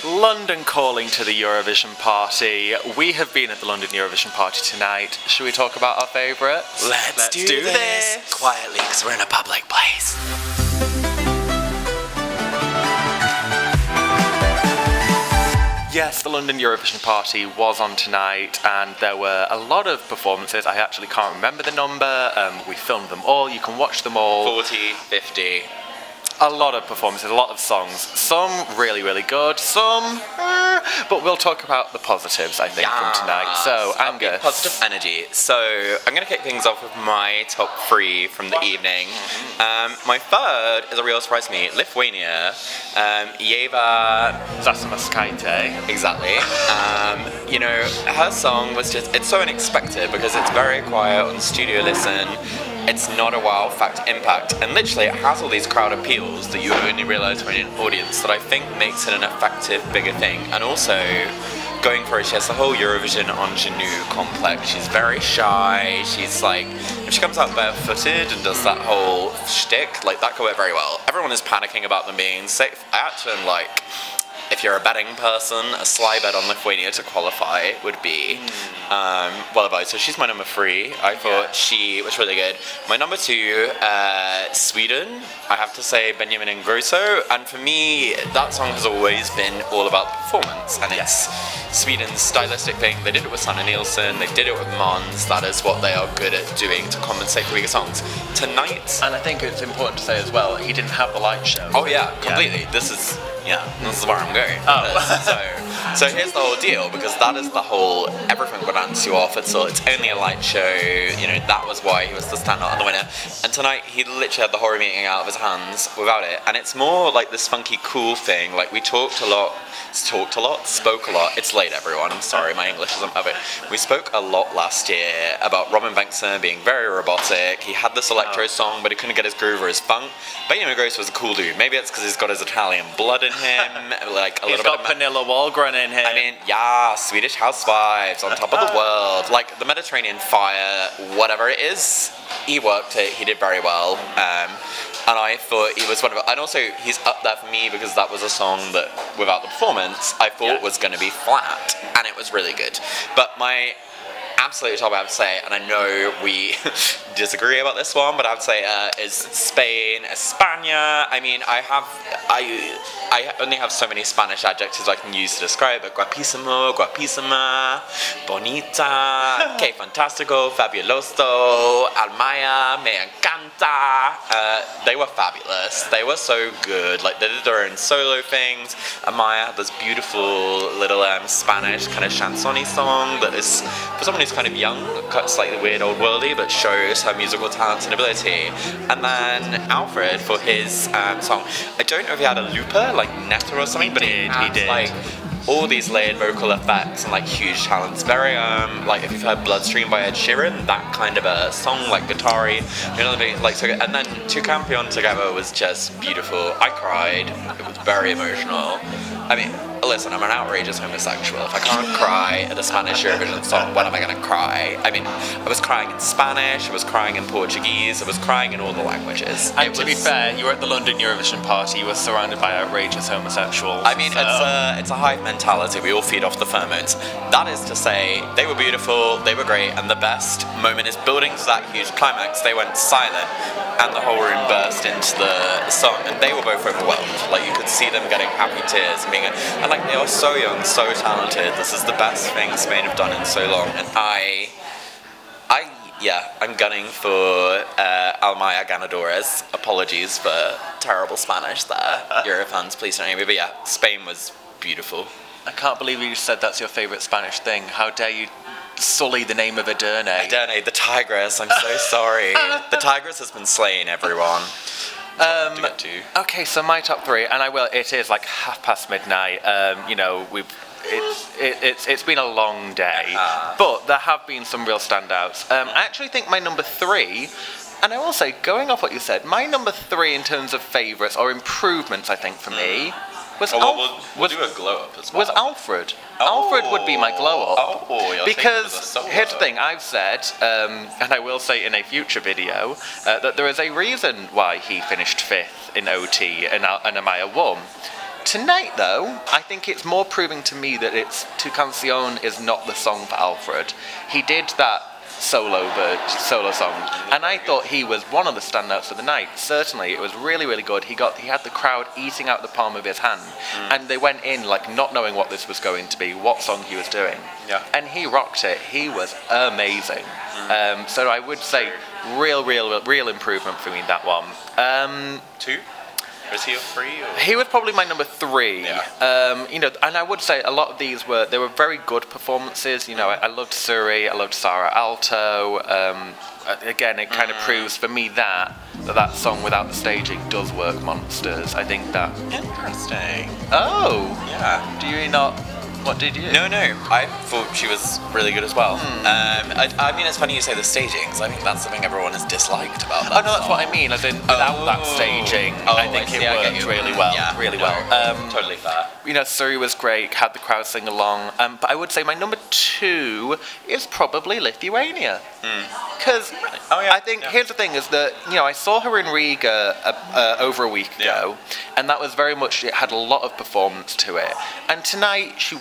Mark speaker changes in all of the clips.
Speaker 1: London calling to the Eurovision Party. We have been at the London Eurovision Party tonight. Should we talk about our favourites?
Speaker 2: Let's do this quietly, because we're in a public place.
Speaker 1: Yes, the London Eurovision Party was on tonight, and there were a lot of performances. I actually can't remember the number. We filmed them all. You can watch them all.
Speaker 2: 40, 50.
Speaker 1: A lot of performances, a lot of songs. Some really, really good, some but we'll talk about the positives, I think, from tonight. So, Angus.
Speaker 2: Positive energy. So, I'm going to kick things off with my top 3 from the evening. My third is a real surprise to me. Lithuania. Ieva
Speaker 1: Zasimauskaitè.
Speaker 2: Exactly. You know, her song was just, it's so unexpected because it's very quiet on Studio Listen. It's not a wow fact impact, and literally it has all these crowd appeals that you only realise when you're in an audience that I think makes it an effective, bigger thing. And also, going for it, she has the whole Eurovision ingenue complex. She's very shy, she's like, if she comes out barefooted and does that whole shtick, like that could work very well. Everyone is panicking about them being safe. I actually am like, if you're a betting person, a sly bet on Lithuania to qualify would be well advised. So she's my number 3. I thought she was really good. My number 2, Sweden. I have to say Benjamin Ingrosso. And for me, that song has always been all about performance. And it's Sweden's stylistic thing. They did it with Sanna Nielsen. They did it with Måns. That is what they are good at doing to compensate for weaker songs. Tonight.
Speaker 1: And I think it's important to say as well, he didn't have the light show.
Speaker 2: Oh yeah, completely. This is where I'm going. So here's the whole deal, because that is the whole, everything would dance you off. It's only a light show, you know, that was why he was the standout and the winner. And tonight he literally had the horror meeting out of his hands without it. And it's more like this funky cool thing, like we spoke a lot. It's late, everyone, I'm sorry, my English isn't perfect. We spoke a lot last year about Robin Bengtsson being very robotic. He had this electro song, but he couldn't get his groove or his funk. Benjamin Ingrosso was a cool dude. Maybe it's because he's got his Italian blood in him, like a little bit of
Speaker 1: Pernilla Wahlgren in him.
Speaker 2: I mean, yeah, Swedish housewives on top of the world, like the Mediterranean fire, whatever it is, he worked it, he did very well. And I thought he was one of it. And also, he's up there for me because that was a song that, without the performance, I thought was going to be flat. And it was really good. But my absolute top, I have to say, and I know we disagree about this one, but I would say is Spain, España. I mean, I only have so many Spanish adjectives I can use to describe it. Guapísimo, guapísima, bonita, que fantástico, fabuloso, Amaia, me encanta. They were fabulous. They were so good. Like, they did their own solo things. Amaia had this beautiful little Spanish kind of chansony song that is, for someone who's kind of young, slightly weird, old worldy, but shows her musical talent and ability. And then Alfred for his song. I don't know if he had a looper, like Netta or something, but he did. Like all these layered vocal effects and like huge talents. Very like if you've heard Bloodstream by Ed Sheeran, that kind of a song, like guitar-y, you know, like so good. And then To Campion together was just beautiful. I cried. It was very emotional. I mean, listen, I'm an outrageous homosexual. If I can't cry at a Spanish Eurovision song, when am I going to cry? I mean, I was crying in Spanish, I was crying in Portuguese, I was crying in all the languages.
Speaker 1: And to be fair, you were at the London Eurovision Party, you were surrounded by outrageous homosexuals.
Speaker 2: I mean, it's a hive mentality, we all feed off the pheromones. That is to say, they were beautiful, they were great, and the best moment is building to that huge climax. They went silent, and the whole room burst into the song, and they were both overwhelmed. Like, you could see them getting happy tears, and like, they are so young, so talented. This is the best thing Spain have done in so long, and I'm gunning for Amaia ganadores. Apologies for terrible Spanish there, Eurofans, please don't hate me, but yeah, Spain was beautiful.
Speaker 1: I can't believe you said that's your favourite Spanish thing. How dare you sully the name of Edurne?
Speaker 2: Edurne, the tigress, I'm so sorry. The tigress has been slain, everyone.
Speaker 1: Okay, so my top 3, and it is like midnight. You know, it's been a long day, but there have been some real standouts. I actually think my number 3, and I will say, going off what you said, my number 3 in terms of favourites or improvements, I think for me, was
Speaker 2: we'll do a glow up as well.
Speaker 1: Was Alfred. Alfred would be my glow up. Because here's the thing, I've said, and I will say in a future video, that there is a reason why he finished 5th in OT and Amaia won. Tonight, though, I think it's more proving to me that it's Tu Canción is not the song for Alfred. He did that solo song, and I thought he was one of the standouts of the night. Certainly, it was really, really good. He had the crowd eating out the palm of his hand, and they went in like not knowing what this was going to be, what song he was doing. Yeah. And he rocked it. He was amazing. So I would say real improvement for me, that one.
Speaker 2: 2? Was he a 3? Or?
Speaker 1: He was probably my number 3. Yeah. You know, and I would say a lot of these were very good performances. You know, I loved Suri, I loved Sarah Alto. Again, it kind of proves for me that song without the staging does work monsters. I think that.
Speaker 2: Interesting.
Speaker 1: Oh.
Speaker 2: Yeah.
Speaker 1: Do you not? What did you?
Speaker 2: No, I thought she was really good as well. I mean, it's funny you say the staging, because I think that's something everyone has disliked about that.
Speaker 1: Oh, no, that's what I mean, as in without that staging, I think it worked really well.
Speaker 2: Yeah,
Speaker 1: really well.
Speaker 2: Totally fair.
Speaker 1: You know, Suri was great, had the crowd sing along, but I would say my number 2 is probably Lithuania. Because I think, here's the thing, is that, you know, I saw her in Riga over a week ago, and that was very much, it had a lot of performance to it. And tonight, she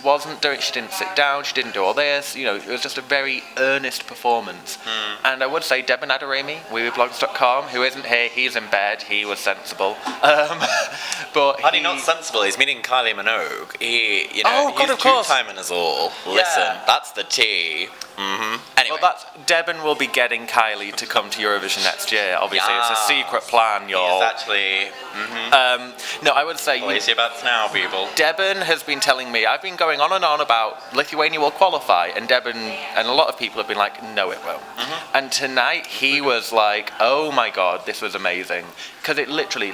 Speaker 1: didn't sit down, she didn't do all this, you know, it was just a very earnest performance. And I would say Deben Adaremi, wiwibloggs.com, who isn't here, he's in bed, he was sensible. But
Speaker 2: How not sensible? He's meeting Kylie Minogue. He's
Speaker 1: of course.
Speaker 2: two-timing us all. Listen, that's the tea. Anyway.
Speaker 1: Well, Deben will be getting Kylie to come to Eurovision next year. Obviously, it's a secret plan, y'all.
Speaker 2: It's actually.
Speaker 1: No, I would say.
Speaker 2: What is your bets now, people?
Speaker 1: Deben has been telling me. I've been going on and on about Lithuania will qualify, and Deben and a lot of people have been like, no, it won't. And tonight he was like, oh my god, this was amazing, because it literally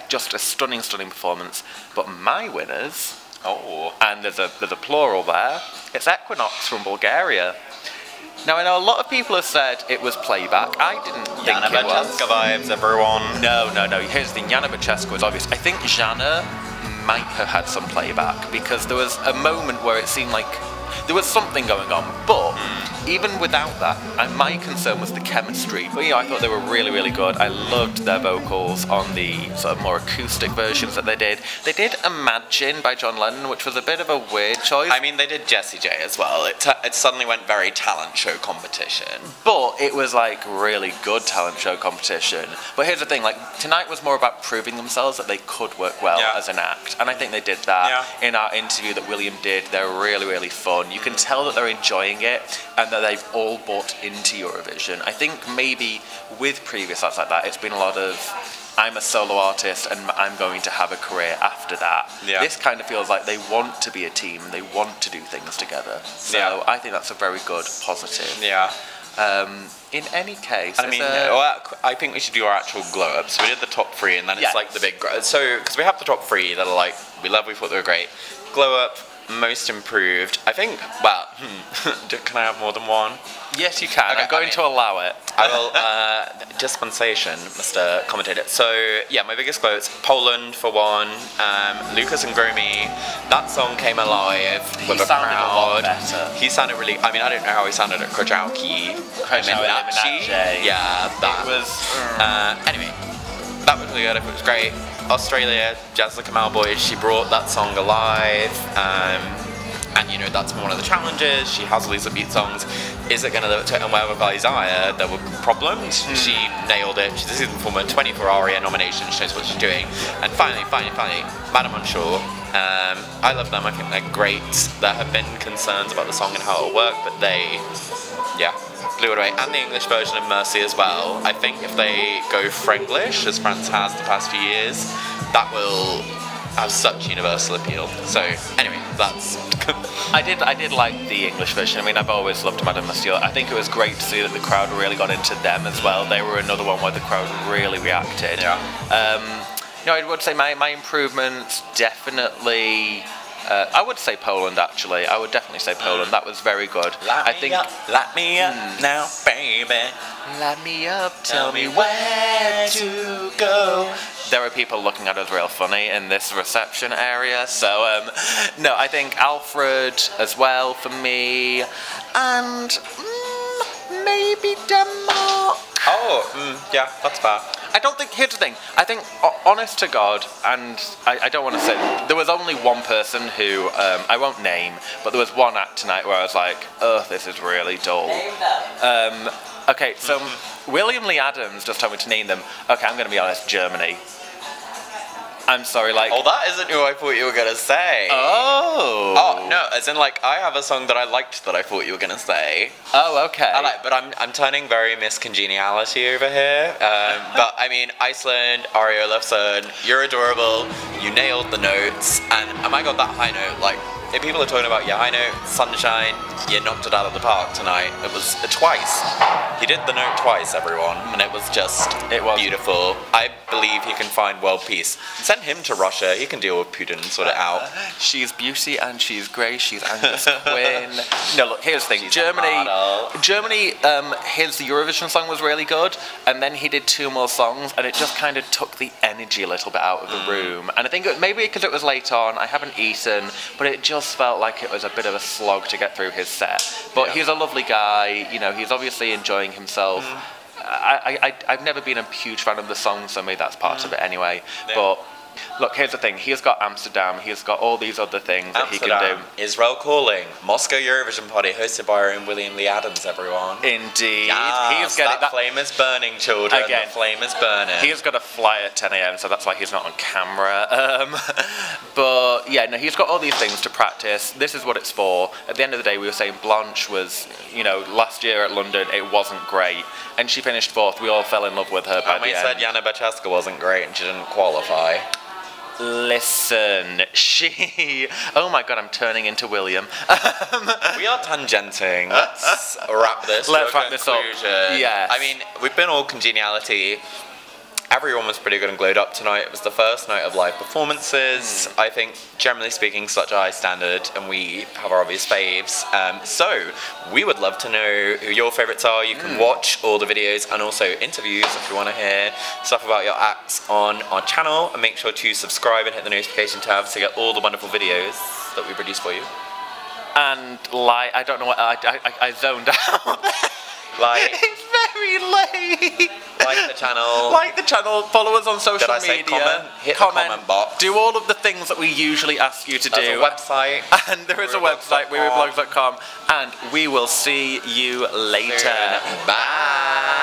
Speaker 1: just a stunning performance. But my winners. And there's a plural there. It's EQUINOX from Bulgaria. Now, I know a lot of people have said it was playback. I didn't think it was.
Speaker 2: Vibes, everyone.
Speaker 1: No. Here's the thing. Jana Băsescu was obvious. I think Jana might have had some playback, because there was a moment where it seemed like there was something going on, but even without that, my concern was the chemistry. But I thought they were really, really good. I loved their vocals on the sort of more acoustic versions that they did. They did Imagine by John Lennon, which was a bit of a weird choice.
Speaker 2: I mean, they did Jessie J as well. It suddenly went very talent show competition.
Speaker 1: But it was like really good talent show competition. But here's the thing, tonight was more about proving themselves that they could work well as an act. And I think they did that. In our interview that William did, they're really, really fun. You can tell that they're enjoying it, and that they've all bought into Eurovision. I think maybe with previous acts like that, it's been a lot of, I'm a solo artist and I'm going to have a career after that. This kind of feels like they want to be a team, they want to do things together. So I think that's a very good positive. In any case,
Speaker 2: I mean, I think we should do our actual glow-ups. We did the top 3, and then it's like the big so, because we have the top 3 that are like, we thought they were great. Glow-up, most improved. I think, well, can I have more than one?
Speaker 1: Yes, you can. I'm going to allow it.
Speaker 2: I will, dispensation, Mr. Commentator. So, my biggest quotes, Poland for one, Lucas and Gromi, that song came alive with a crowd.
Speaker 1: A lot better.
Speaker 2: He sounded really, I mean, I don't know how he sounded at Krajałki. Yeah, that.
Speaker 1: It was...
Speaker 2: anyway, that was really good. It was great. Australia, Jessica Mauboy, she brought that song alive, and you know, that's one of the challenges. She has all these upbeat songs. Is it going to, and where with Isaiah, there were problems. She nailed it. She's a season performer, 24 ARIA nomination, she knows what she's doing. And finally, Madame Unsure. I love them, I think they're great. There have been concerns about the song and how it'll work, but they, blew it away. And the English version of Mercy as well. I think if they go Franglish, as France has the past few years, that will have such universal appeal. So, anyway, that's...
Speaker 1: I did like the English version. I mean, I've always loved Madame Monsieur. I think it was great to see that the crowd really got into them as well. They were another one where the crowd really reacted. You know, I would say my improvements definitely... I would say Poland, actually. I would definitely say Poland. That was very good.
Speaker 2: Light me up now, baby.
Speaker 1: Light me up, tell me where to go. There are people looking at us real funny in this reception area. So, no, I think Alfred as well for me. And maybe Denmark.
Speaker 2: Oh, yeah, that's fair.
Speaker 1: I don't think, here's the thing, I think, honest to God, and I don't want to say, there was only one person who, I won't name, but there was one act tonight where I was like, oh, this is really dull. Okay, so William Lee Adams just told me to name them. Okay, I'm going to be honest, Germany. I'm sorry, like...
Speaker 2: Oh, that isn't who I thought you were going to say.
Speaker 1: Oh.
Speaker 2: Oh, no, as in, like, I have a song that I liked that I thought you were going to say.
Speaker 1: Oh, okay.
Speaker 2: But I'm turning very Miss Congeniality over here. But, I mean, Iceland, Ario Lofsson, you're adorable, you nailed the notes, and oh my god, that high note, like, if people are talking about your high note, Sunshine, you knocked it out of the park tonight. It was twice. He did the note twice, everyone, and it was just beautiful. I believe he can find world peace. Send him to Russia. He can deal with Putin and sort it out.
Speaker 1: She's beauty and she's grey. She's Angus Quinn. No, look, here's the thing. Germany, his Eurovision song was really good, and then he did 2 more songs, and it just kind of took the energy a little bit out of the room. And I think maybe because it was late on, I haven't eaten, but it just felt like it was a bit of a slog to get through his set. But he's a lovely guy, you know, he's obviously enjoying himself. I've never been a huge fan of the song, so maybe that's part of it anyway. Yeah. But look, here's the thing, he's got Amsterdam, he's got all these other things that he can do.
Speaker 2: Israel Calling, Moscow Eurovision Party, hosted by our own William Lee Adams, everyone.
Speaker 1: Indeed.
Speaker 2: Yes, that flame is burning, children. Again, the flame is burning.
Speaker 1: He's got a flight at 10 AM, so that's why he's not on camera. But yeah, no, he's got all these things to practice. This is what it's for. At the end of the day, we were saying Blanche was, you know, last year at London, it wasn't great. And she finished 4th. We all fell in love with her by the end.
Speaker 2: And we said Jana Bečerská wasn't great and she didn't qualify.
Speaker 1: Listen, oh my god, I'm turning into William.
Speaker 2: We are tangenting. Let's wrap this.
Speaker 1: Let's wrap this up. Yes.
Speaker 2: I mean, we've been all congeniality. Everyone was pretty good and glowed up tonight. It was the first night of live performances. I think, generally speaking, such a high standard, and we have our obvious faves. So, we would love to know who your favourites are. You can watch all the videos and also interviews if you want to hear stuff about your acts on our channel. And make sure to subscribe and hit the notification tab to get all the wonderful videos that we produce for you.
Speaker 1: And I don't know what, I zoned out. It's very late.
Speaker 2: Like the channel.
Speaker 1: Like the channel. Follow us on social media.
Speaker 2: Say comment? Hit the comment box.
Speaker 1: Do all of the things that we usually ask you to do.
Speaker 2: There's a website.
Speaker 1: And there is a website, wiwibloggs.com. And we will see you later.
Speaker 2: Bye.